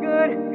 Good.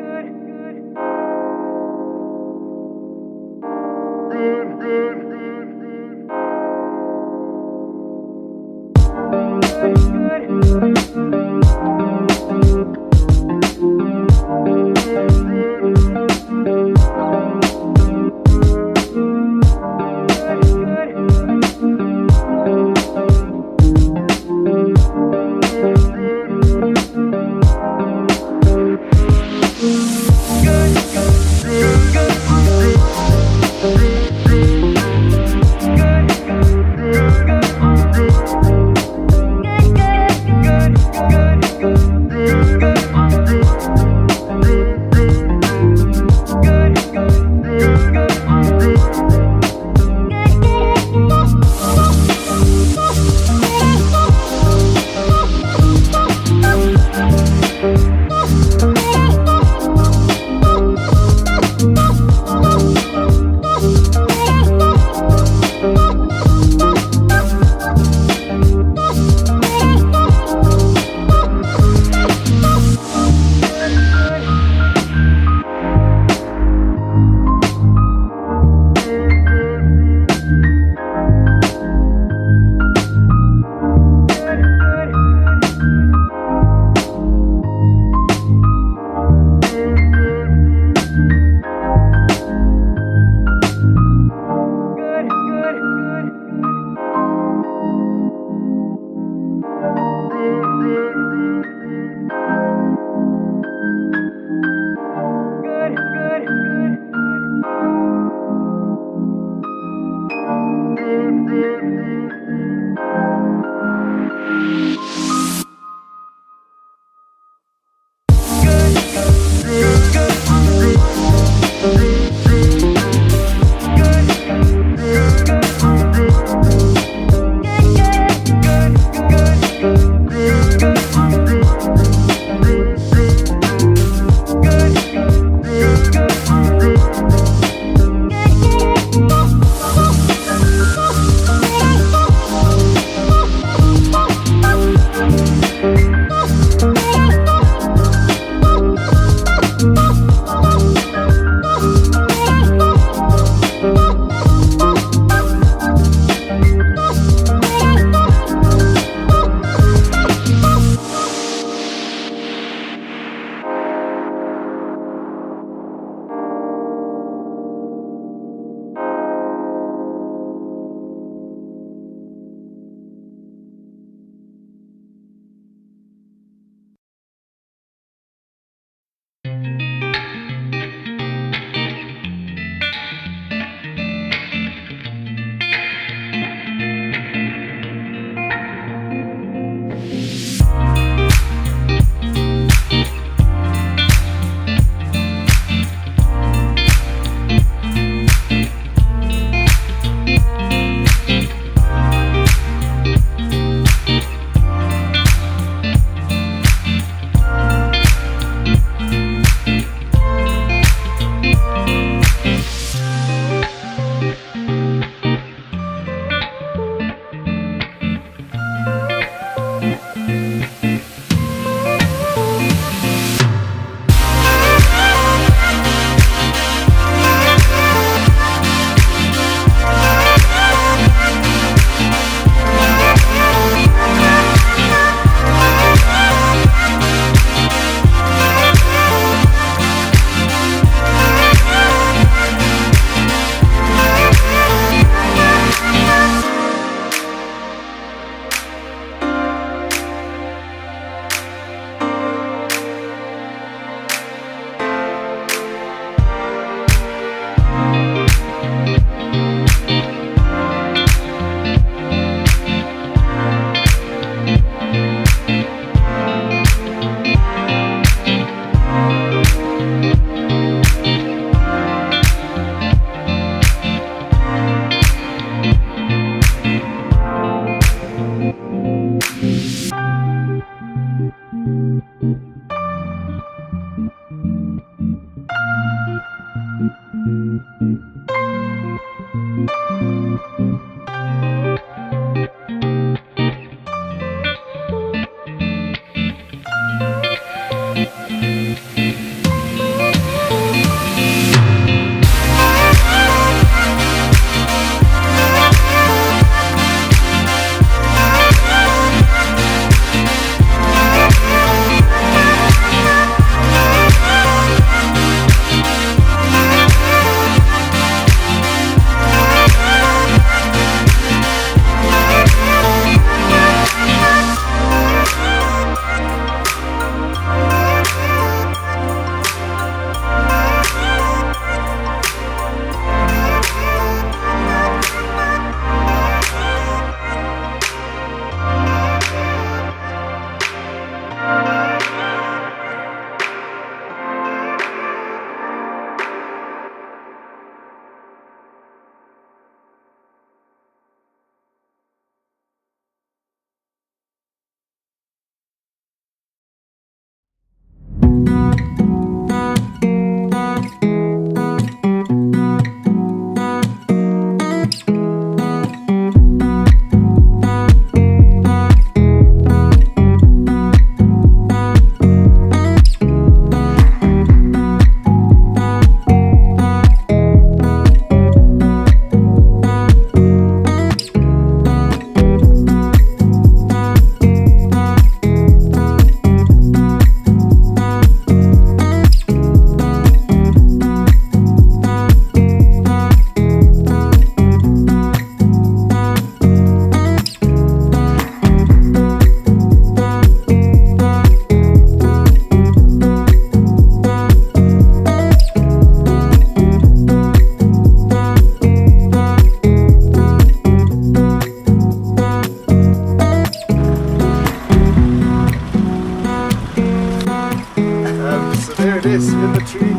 There it is, in the tree.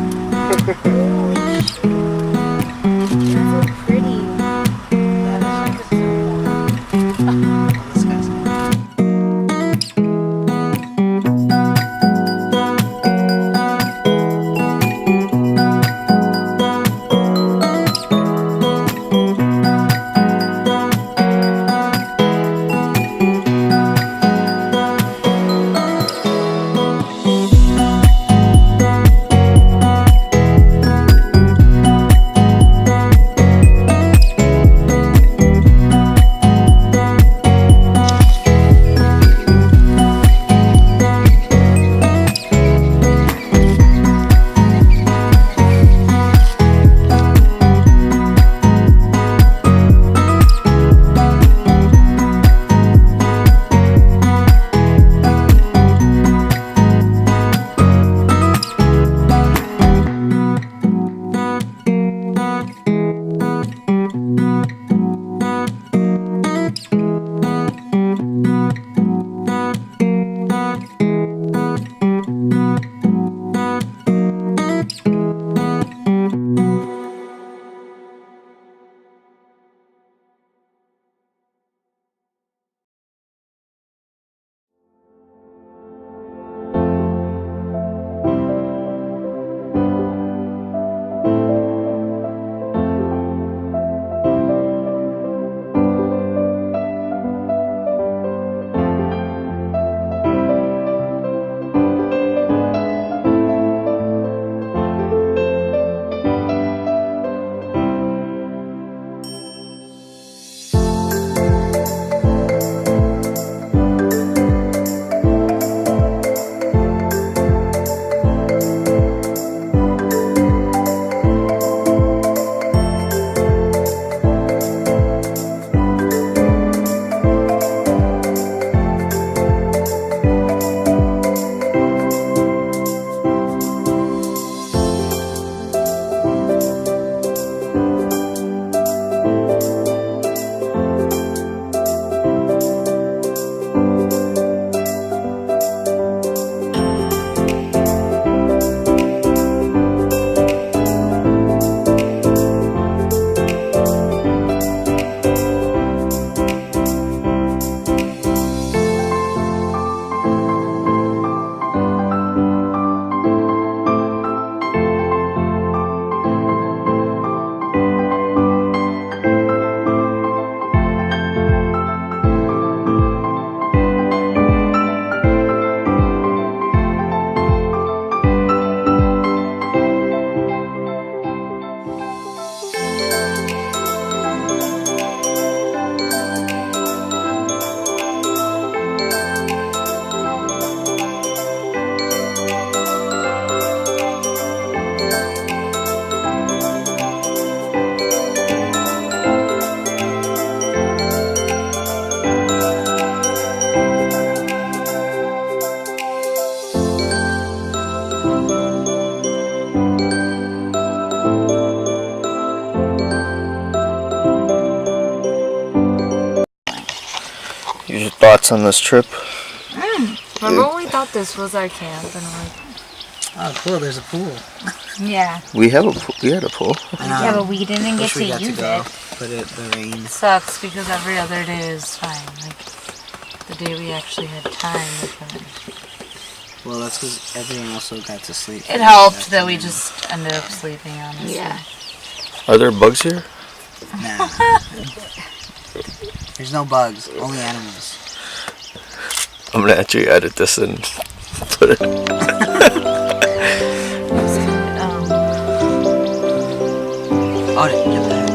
That's so pretty. Your thoughts on this trip? Remember when we thought this was our camp and we're like, oh cool, there's a pool. yeah. We had a pool. Yeah, but we didn't get to use it. But the rain. It sucks because every other day is fine. Like the day we actually had time with them. Well, that's because everyone also got to sleep. It helped that we just ended up sleeping, honestly. Yeah. Are there bugs here? Nah. There's no bugs, only animals. I'm gonna actually edit this and put it. Oh, get that.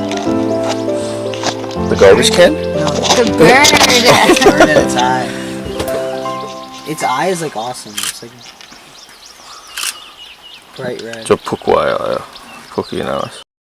The garbage can? No, The bird! bird at its eye. Its eye is like awesome. It's like bright red. So pukwaya, puki nawas.